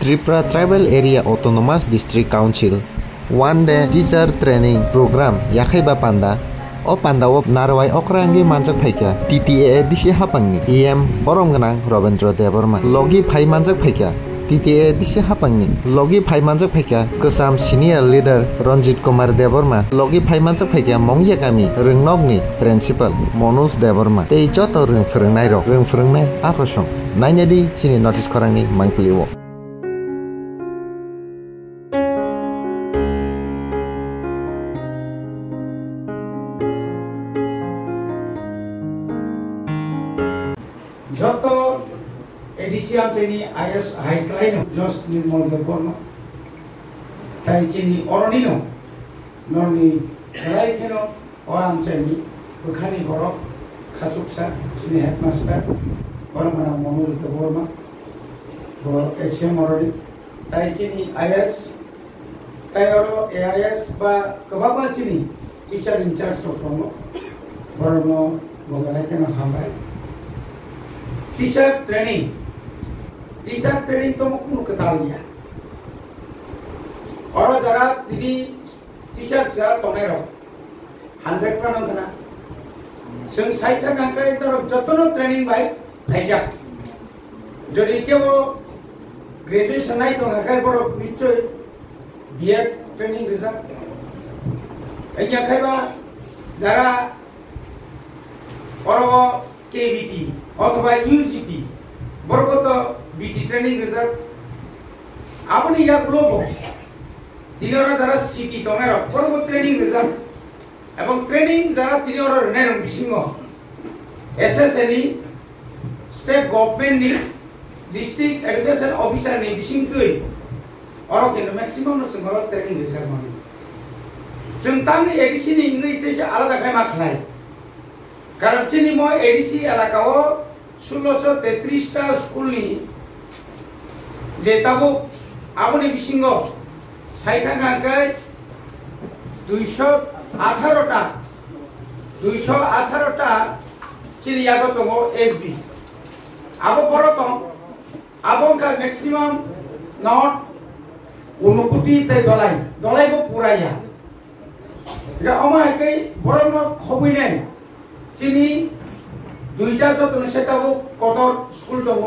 Tripura Tribal Area Autonomous District Council One Day Teacher Training Program Yakhaiba Panda O Panda Wop Narwai Okrangi Manjak Paika TTA Dishi Hapangni EM Boromganang Robendra Deborma Logi Pai Manjak Paika TTA Dishi Hapangni Logi Pai Manjak Paika Kesam Senior Leader Ranjit Kumar Deborma Logi Pai Manjak Paika Mongya Kami Rengnogni Principal Monus Deborma Tei Joto Reng Frengnai Rok Reng Frengnai Akosong Nainadi Sini Notice Korangni Mangpiliwo Joto edisi am chini IS high klein jos ni mol de borno tai chini oronino noni rai keno oram chini bukhani borok khachuksa chini headmaster bormana monul de borma bor HM orori tai chini IS tai oro AIS ba kababa chini teacher in charge of borno borno bogara keno hambai Teacher training to mukunu ketahuinya. Orang jarak jadi teacher jarak tonero 100 orang kena. Seng saya kan angkai itu jotono training baik aja. Jadi kau graduation naik tu angkai baru nicoy BA training result. Ini angkai ba jarak orang KBT অথবা ইউজিটি বরগত বিটি training result আপনি ইয়া Globo তিনরা যারা city তমের বরগত training result এবং training যারা তিনরা রেনের বিসিংহ এসএসএনি state government নি district education officer নি বিসিং তুই or কেন ম্যাক্সিমাম নসঙ্গল ট্রেনিং রেজাল্ট মানে जों तांग एडिसि नि इंग्लिश आलादा खाय मा खालाय कारण चिनी मो एडिसि एलाकाओ 1633 टा स्कूल नि जे ताबो आबनि बिसिंगो साइथांगा गाय 218 टा चिरियागो दङो एसबी आबो बरतो आबो का मैक्सिमम नॉट उनुकुटी ते दलाइबो पुराया रा अमाय कै बरनो खबिने चिनी दुईटा जतन सेटाबो कतर स्कूल दङ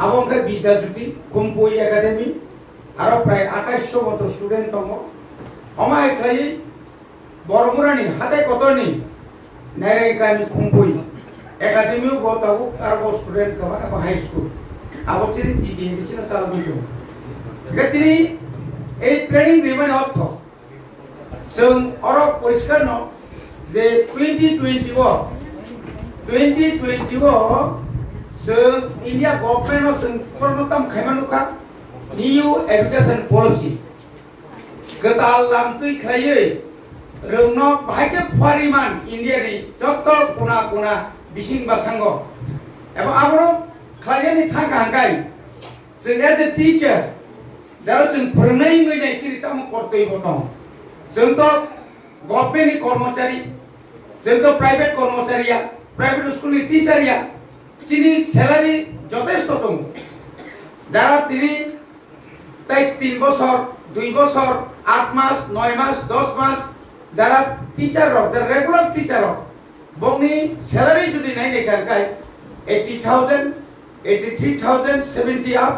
आबोंखे विद्याज्योति कुम्पुई एकाडेमी आरो प्राय 2800 मतो स्टूडेंट दङ अमाय खाय बरमुरानि हाते कतरनि नारे गामि कुम्पुई एकाडेमी गताबो आरो स्टूडेंट कमा अब हाई स्कूल आबो चिनि दिगि बिसिना चालबो गतिनि ए ट्रेनिं रिमेन अर्थ जों अरो परिष्कार न जे 2020 जों इंडिया गवर्नमेंट जों प्रथम खायमानुखा न्यू एजुकेशन पॉलिसी गताल लामतुइ खायै रोंनो बाहायके फारिमान इंडिया नि जत कोना बिसिं बासांग एबा आबरो खायनि थांगा हांगाय जों एज ए टीचर जारो जों फोरोंनाय गैनाय चिरिताम कर्तव्य दं जों तो गवर्नमेंट कर्मचारी जों तो प्राइवेट कर्मचारिया प्राइवेट स्कूल नि टीचरिया चिनि सैलारि যথেষ্ট दं যারা তিনি তাই 3 বছর 2 বছর 8 মাস 9 মাস 10 মাস যারা টিচার যারা রেগুলার টিচার বংনি স্যালারি যদি নাই দেখায় 80000 83000 70 আপ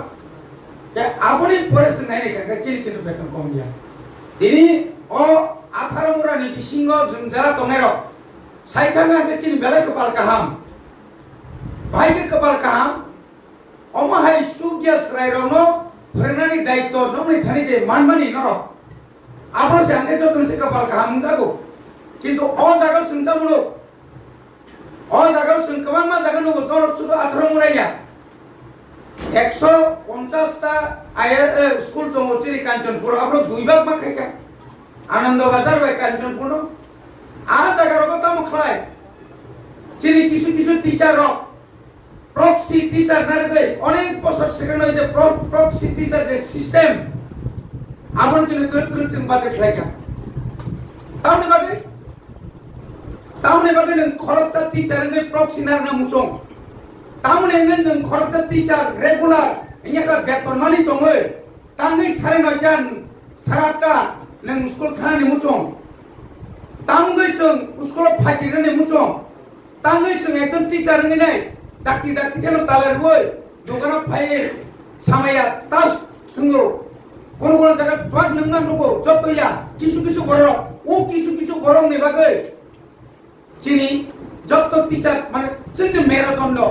তে আপনি পরে নাই দেখায় চিনি কিন্তু বেতন কম দিয়া তিনি ও 18 মুরানি বিসিংহ যারা দনের साइथांगा के चिन बेले कपाल काहाम भाई के कपाल काहाम अमाहाय सुगिया स्रायरनो फरेनानि दायित्व नमनि थानि जे मानमानि नरो आपन से आंगे तो तुमसे कपाल काहाम जागो किंतु अ जागल सुनतामुलो अ जागल सुनकमान मा जागल नो तोर सुदो 18 मुराया 150 टा आयर स्कूल तो मोचिरि कांचनपुर आपरो दुई भाग मा खायका आनंद बाजार बाय कांचनपुर आज अगर बता मुखलाय चिनी किसु टीचर प्रॉक्सी टीचर नर गए अनेक बছর सेकेंड जे प्रॉक्सी टीचर जे सिस्टम आपण चिनी तुरंत सिंग बात खलायका ताउने बागे न खरचा टीचर ने प्रॉक्सी नर न मुसों ताउने न खरचा teacher regular ini kan beton mani tongwe, tangi sare nojan sarata neng school khana ni mucong, tangi ceng school pagi ni mucong, tangi ceng ekon teacher ni nai, dakti kan talar gue, dukana pagi samaya tas tunggu, kono jaga tuan nengan tunggu, job tu ya, kisu borong, kisu borong ni bagai, sini job tu teacher mana ceng marathon do.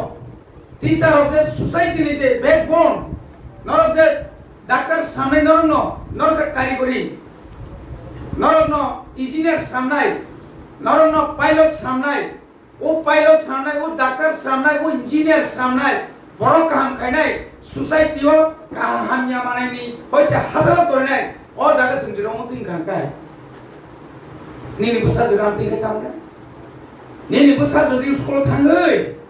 Teacher of the society is a backbone. Not of the doctor Samai no, not the category. Not no engineer Samai, not no pilot Samai. O pilot Samai, o doctor Samai, o engineer Samai. Borokam Kanai, society of Kahanya Marani, what the Hazard Tornai, all that is in the Romutin Kankai. Nini Busa the Ramting Kanga. Nini Busa the Use School Tangai.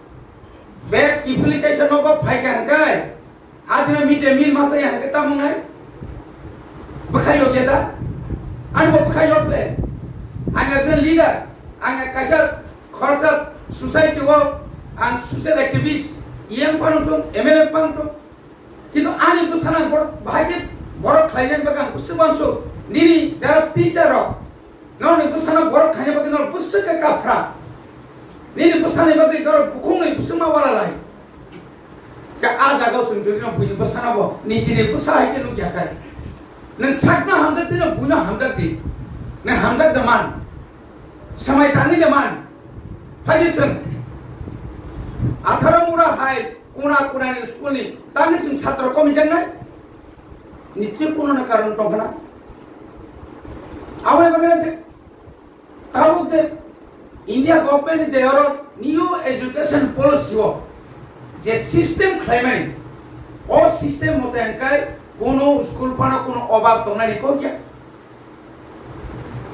Back implication of a pike and guy. I didn't meet the meal massa and get among them. Bakayo get that. I'm what Bakayo play. I'm a good leader. I'm a Kajak, concert, society work, and social activist. Young Panto, ML Panto. You know, I need to send a bite, work client become Pusibanso. Nini, they're a teacher. No, you put some work, kind of a Pusaka Capra. Nini pesan ibu kita buku ni semua wala lain. Kau aja kau sendiri nak punya pesan apa? Ni sini pesan itu dia kan. Neng sakna hamzat itu punya hamzat di. Neng hamzat deman. Samai tangi deman. Hari sen. Athara murah hai. Kuna ni sekolah ni. Tangi sen satu kau macam mana? Nici kuna nak karun tongkana. Awal bagaimana tu? Tahu je. India government is a new education policy. The system claiming all system of the entire kuno school pana kuno obak tona rikoya.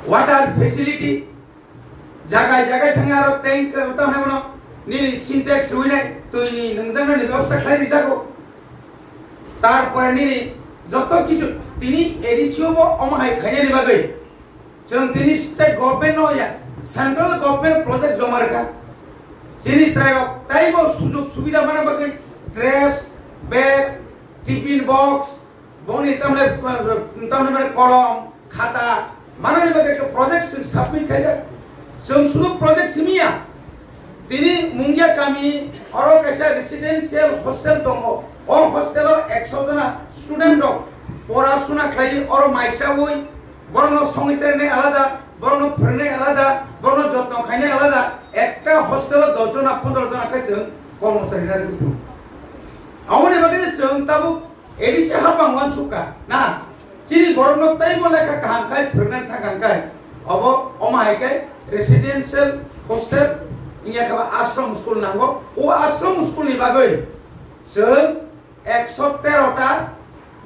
Water facility, jaga tengah tank utama mana ni syntax wine tu ini nengzana ni ବ୍ୟବস্থা khai dijago. Tarpore ni joto kisu tini edisio bo omahai khanya ni bagai. Jeng tini state government no ya. Central government project joma rakha. Sini saya taibo sujog subida mana bagai dress, bag, tiffin box, boni tamne kolom, khata, mana ni bagai project submit kaya. Sungsuh project simia. Tini mungia kami orang kaca residential hostel tongo. Or hostel exodana student dong. Porasuna kaya orang maisa woi. Borno songisere ne alada. Borno perne alada, borno jotno khaine alada, ekta hostel 10 jona 15 jona kai jeng kormosari na rutu. Amone bagene jeng tabu edi che habang wan suka. Na, chini borno tai bole ka kaham kai perne thakan kai. Abo omai kai residential hostel inya ka ashram school nango. O ashram school ni bagoi. Jeng 113 ta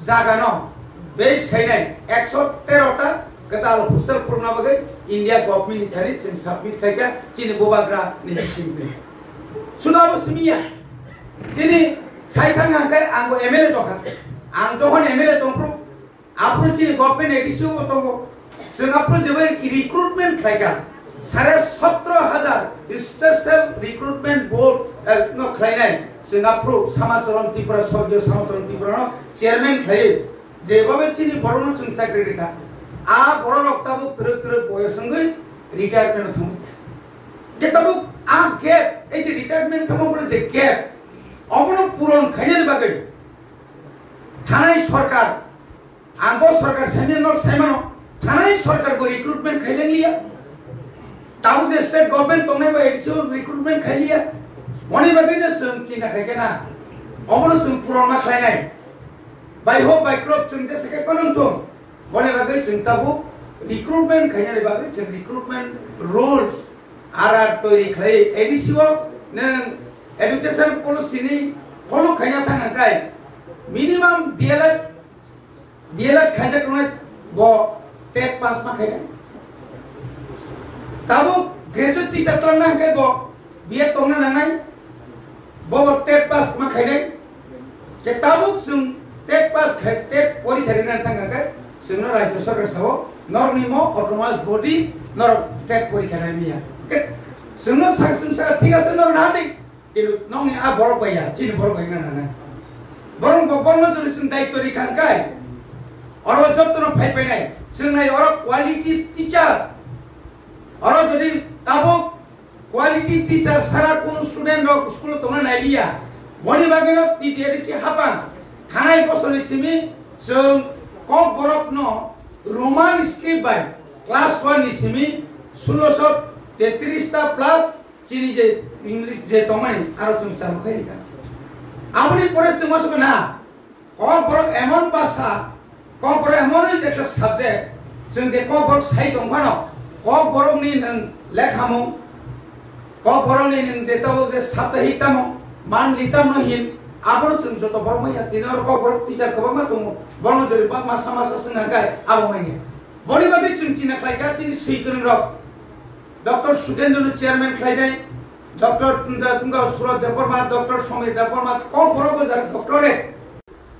jaga no. Base khaine 113 ta Kata hostel purna bagai India government thari sen submit kaya cini bobagra ni simple. Sudah bersemia. Cini saya kan angkai anggo ML toka. Anggo kan ML tongkru. Apro cini government edisio tongko. Singapura jawab recruitment kaya. Sare 17,000 special recruitment board no kaya. Singapura sama calon Tripura Sogyo sama calon Tripura no chairman kaya. Jawab cini baru no cungca kredika. A borok tabu kere boyosengui retirement thamu. Je tabu a gap ei je retirement thamu bole je gap. Obono puron khaine bagai. Thanai sarkar anggo sarkar semano thanai sarkar ko recruitment khaile liya. Tahu je state government tongne ba edisio recruitment khailiya. Moni bagai na sung china khaikena. Obono sung puron ma khainai. By hope by crop sung je sekai panontum. Boleh bagai cintabu recruitment kayaknya bagai recruitment rules arar tori kaya edisio neng education policy ni follow kayaknya tangan kai minimum dialat kayaknya kena bo TET pass mah kayaknya tabu graduate teacher tuh nang kai bo biar tongna nangai bo TET pass mah kayaknya kita tabu sung TET pass TET pori hari nanti tangan kai Sengno Rajya Sarkar sawo nor nimo autonomous body nor tet porikha namia. Sengno saksum sa tiga se nor nadi. Ilu nong ni a borok baya, cini borok baya nana. borong borong tu sing dai tori kangkai oro job tu phai phai nai sing nai oro quality teacher oro jodi tabo quality teacher sara kono student rok school to nai liya boni bageno ti dia si hapang khanai bosoni simi sing kok borok no roman script by class 1 ni simi 1633 ta plus chini je english je tomai aro chung sam khai ka amri pore chung masuk na kok borok emon basa kok borok emon je subject sing de kok borok sai dong phano kok borok ni nang lekhamu kok borok ni nang je tawo je saptahik tamo man litam no hin abro chung joto borok mai tinor kok borok teacher ko ma tung borok jori pa masa masa senga kai abo mai boni bagi chung china khai ka tin sikun rok Dr. Sudendra chairman khai dai Dr. Tunga Surat Department Dr. Somir Department kok borok jar doctorate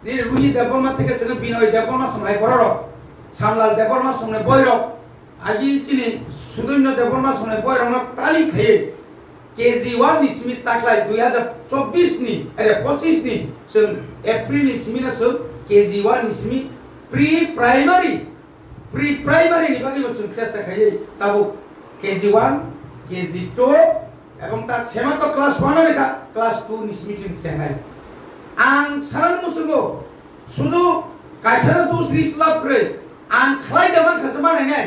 ni runi Department থেকে sing Binoy Department samai borok Samlal Department samai boyrok aji chini Sudendra Department samai boyrok tali khai KG1 ni smit taklai 2024 ni 25 ni sing April ni simina sing KG1 ni smit pre-primary ni bagi macam cesa khai tabu KG1 KG2 এবং তা সেমা তো class 1 এর কা class 2 নি meeting চেনাই আং সারান মুসুগো শুধু কাইসারা দুসরি লাভ করে আং খাই দেবা খাসমা নাই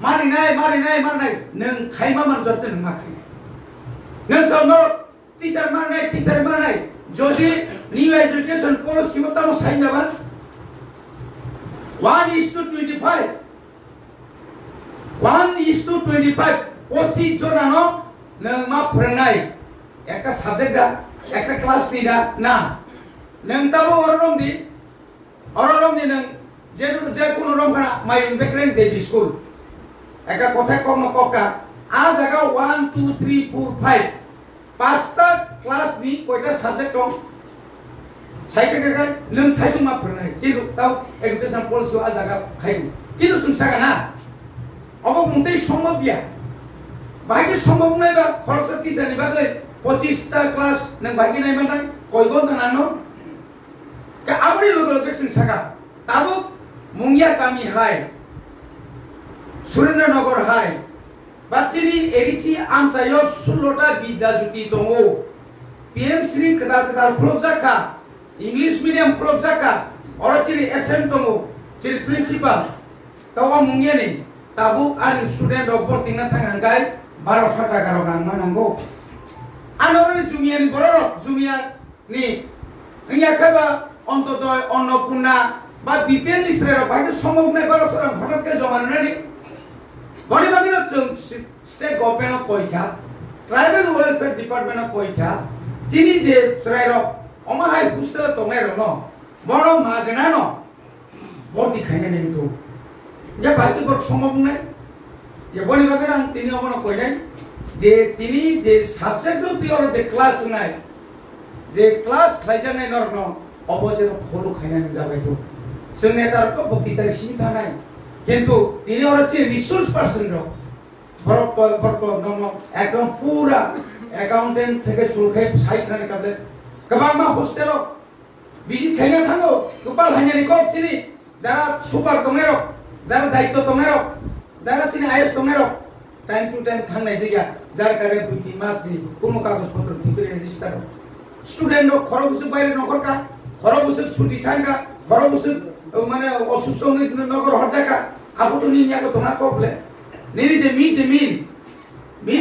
মারি নাই নং খাইমা মান জতে নং মাখাই নং সানো টিচার মার নাই যদি নিউ এডুকেশন পলিসি মতামো সাইন যাবা 1:25 1:25 25 জনানো nang ma pranai ekta subject da ekta class ni da na nang tabo orom di nang je kono rom kana my background je school ekta kotha kom no kokka a jaga 1 2 3 4 5 pasta class ni koita subject rom saite ka nang saitu ma pranai kiru tau education policy a jaga khai kiru sungsaga na obo muntai সম্ভব ya Bagi সম্ভব নাই বা খরচ কি জানি বাগে 25 টা class নং বাকি নাই মানে কয় গন নানো কে আমরি লোক সিং সাকা তাবু মুঙ্গিয়া কামি হাই সুরেন্দ্রনগর হাই বাচ্চিনি এডিসি আমচায়ো 16টা বিদ্যা জুতি দङ পিএম শ্রী কদা ফ্লোকজাকা ইংলিশ মিডিয়াম ফ্লোকজাকা অরচিনি এসএম দङ চিল প্রিন্সিপাল তাও মুঙ্গিয়া নি তাবু আর স্টুডেন্ট অপরটিং না থাঙ্গাই 1200 টাকা রাং নাঙ্গো আনোরে জুমিয়ান বড় জুমিয়া নি ইয়া খাবা অন্তদয় অন্নপূর্ণা বা বিপিএল লিস্টরে বাইরে সম্ভব নাই 1200 হঠাৎ করে জমা নানি বড়ি বাগির স্টেট গভর্নমেন্ট পরীক্ষা ট্রাইবাল ওয়েলফেয়ার ডিপার্টমেন্ট পরীক্ষা যিনি যে ট্রাইর অমাহাই হুস্টেল তংনাই ন বড় মাগনা ন বড়ি খাইনে নেই তো যে বাইরে বড় সম্ভব নাই যে বলি বাগের আং তিনি অমন কইলেন যে তিনি যে সাবজেক্ট তিওর যে ক্লাস নাই যে ক্লাস খাইজানাই নরন অবজে ফলো খাইনাই যাবাই তো जोंने तार को बक्तिता सिंथा নাই কিন্তু তিনি হচ্ছে রিসোর্স পারসন রক বরক নম একদম পুরা অ্যাকাউন্টেন্ট থেকে শুরু করে সাইট রানে কাবে গোबां मा হোস্টেল ভিজিট খাইনা থাঙ্গো গোপাল হাইনানি কক চিনি যারা সুপার দংনাই রক যারা দায়িত্ব দংনাই রক যারা চিনি আইএস দংনাই রক টাইম টু টাইম থাংনাই জায়গা যার কারে 2-3 মাস দি কোনো কাগজপত্র ঠিক করে রেজিস্টার স্টুডেন্ট খরবুসুক বাইরে নকরকা খরবুসুক ছুটি থাঙ্গা খরবুসুক মানে অসুস্থ নগর হরজাকা আবুতো নিয়াকে তোমরা কবলে নিরি যে মিড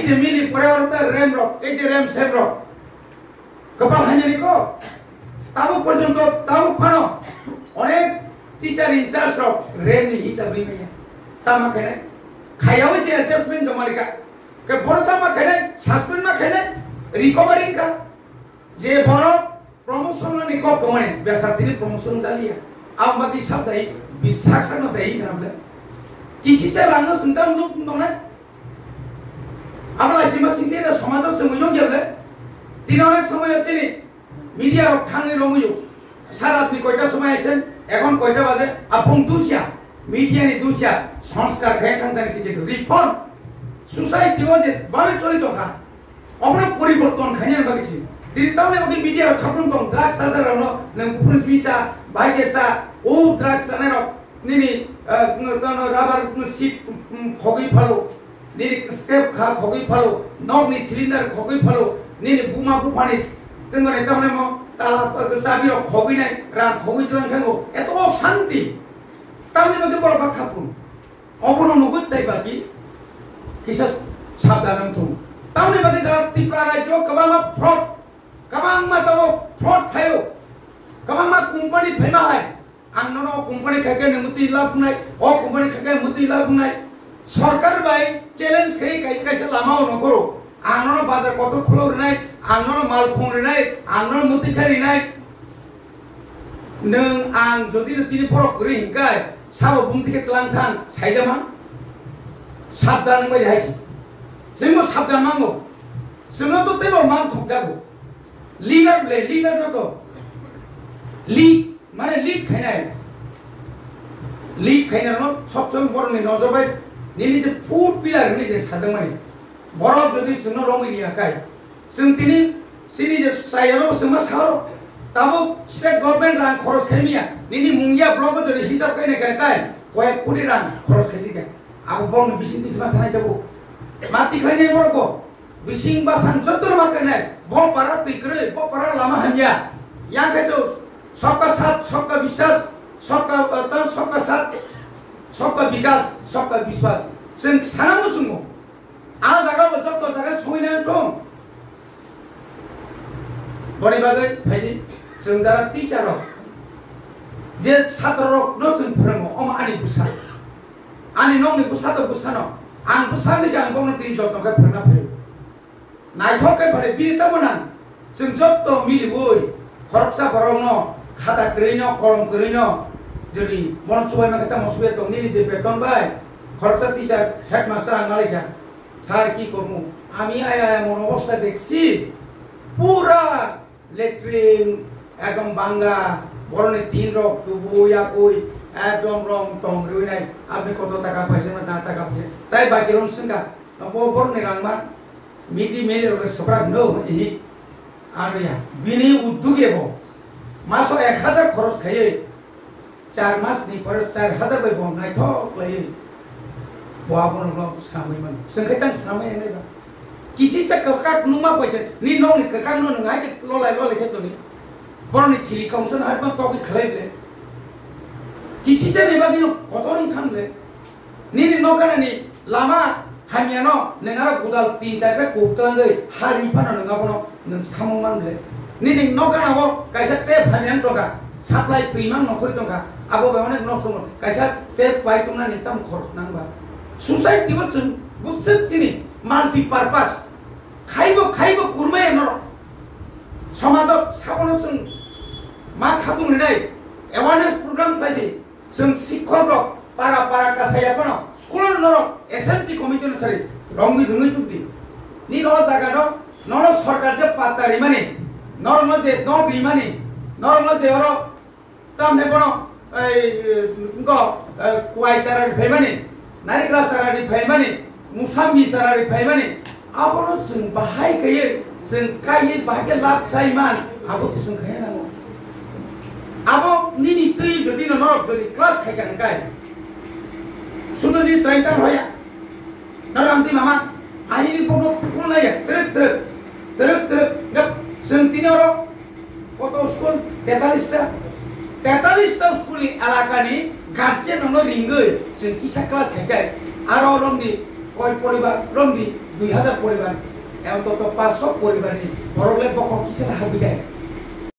ডে মিল পরিবর্তন রেম রক এই যে রেম সেম রক গোপাল হাইনানি কো তাও পর্যন্ত তাও ফানো অনেক টিচার ইনচার্জ রক রেম নি হিসাব নিয়ে তামা কেনে খাইয়াও যে অ্যাডজাস্টমেন্ট জমারিকা কে বড় তামা কেনে সাসপেন্ড মা কেনে রিকভারিং কা যে বড় প্রমোশন নি কো কমে বেসার তিনি প্রমোশন জালিয়া आमबादी शब्द है बिचाक्षण होता है ना मतलब किसी से रानो चिंता मुझे ना अपना सीमा सिंचे ना समाजों से मुझे क्या बोले तीनों एक समय होते नहीं मीडिया और ठाणे रोमुयो सारा अपनी कोई का समय ऐसे एकोन कोई का बाजे अपन दूसरा मीडिया ने दूसरा संस्कार कहीं चंदा नहीं सीखे रिफॉर्म सोसाइटी वो जे बारे चोरी तो का अपना परिवर्तन खाने बाकी सी Diri tahu ni mungkin media kapun tong drugs saja rano, neng pun visa, baik esa, drugs sana rok, ni rubber seat khogi phalu, ni scrap kha khogi phalu, nog ni cylinder khogi phalu, ni buma bupani, tengok ni tahu ni mo tala sabi rok khogi nai, ram khogi jalan kengo, itu shanti. Tahu ni mungkin boleh kapun, opun nugut tay bagi, kisah sabaran tu. Tahu ni mungkin cara tipra rajo kebama fraud. Kamang matawo fraud hayo, kamang mat company phema hai, angnono company khake nemuti lab nai, company khake muti lab nai, sarkar bai challenge kai kaise lamao nokoro, angnono bazar koto khulo nai, angnono mal khung nai, angnono muti khari nai, neng ang jodi tini porok kuri hingkai, sabo bung tike telang thang, saida mang, sabdan bai hai, semua sabdan mango, semua tu tebor mang thok jago. Leader to lead mana lead kena lead kena no सब borong ni nozor bai ni je food pillar ni je sajang mani borong jodi sungno rong ini akai sung tini sini je sayaro sungma saro tabo state government rang khoros khaimia ni mungya block jodi hisab kai ne kai koek kudi rang khoros khaisi kai abu borong bising ti ma thanai jabo mati khaine borgo bising basang jotor makane bo para tikre bo para lama hanya yang kejo सबका साथ सबका विश्वास सबका तन सबका साथ सबका विकास सबका विश्वास जों सानांगौ जोङो आ जागा जत जागा सहैनानै दं बरे बागै फायदि जों जारा टीचार जे छात्ररक न जों फोरोङो अम आनि बुसा आनि नंनि बुसा त बुसानो आं बुसानि जे आं गनो तिन जतनखौ फोरोंना फैयो नायथ'कै बारे बिता मोना जों जत मिलिबोय खरकसा बरंनो खाता करिनो कलम करिनो जदि मन सुबाय मा खाता मसुबे दं नि जे बेतन बाय खरकसा टीचार हेडमास्टार आंगालेखा सार की करमु आमी आया मन अवस्था देखছি পুরা লেট্রিন একদম বাঙ্গা বরনে তিন রক দুবুয়া কই একদম রং টং রইনাই আপনি কত টাকা পাইছেন না টাকা পাইছেন তাই বাকি রং সঙ্গা বরনে রাংমা মিদি মেলে ওরে সবরা নো ই আরিয়া বিনি উদ্যোগেব মাস 1000 খরচ খাইয়ে 4 মাস नि पर 4000 बाय बम नाय थक लायो बहाबन न सामैमन संखैतां सामै नेबा किसी से ककाक नुमा पचे नि नंग नि ककाक नु नङाय ललाय के तनि बरनि खिलि काउसन हारबा तकि खलायले किसी से नेबा कि कतरिं खांले नि नकाना नि लामा हामियानो नङारा गुदाल 3-4 बे कोपतांगै हारि फाना नङाबनो नों सामं मानले नि नकाना हो कायसा टे फामियान टका साप्लाय दैमान नखरि टका आबो बेवने नसुम कायसा टे पाइ तुमना नि तम खरच नांबा सोसाइटी वो जों बुझसे चिनि माल्टी पारपास खाइबो कुरमे न समाज साबनो जों मा खादुं नै अवेयरनेस प्रोग्राम पाइदि जों शिक्षक पारा कासायापन स्कुल न एसएमसी कमिटी न सरी रंगि रंगि तुदि नि न जागा न सरकार जे पातारि माने नरम जे न बिमाने नरम जे अरो तामे बनो गो कुवाइ चारारि फैमाने नारिकला चारारि फैमाने मुसाम्बि चारारि फैमाने आबनो जों बाहाय गयो जों कायै बाहाय लाभ जायमान आबो जों खाय नांगौ आबो निनि तै जदि न नरक जदि क्लास खायगान गाय सुननि चाइता होया नरामति मामा आइनि पनो कुनाय तरक गप जों तिनरो कत स्कुल 43 टा स्कुलनि एलाकानि गार्जेन न रिंगै जों किसा क्लास खायगाय आरो रंनि कय परिबार रंनि 2000 परिबार एवं तो 500 परिबारनि बरले बख किसा हाबिगाय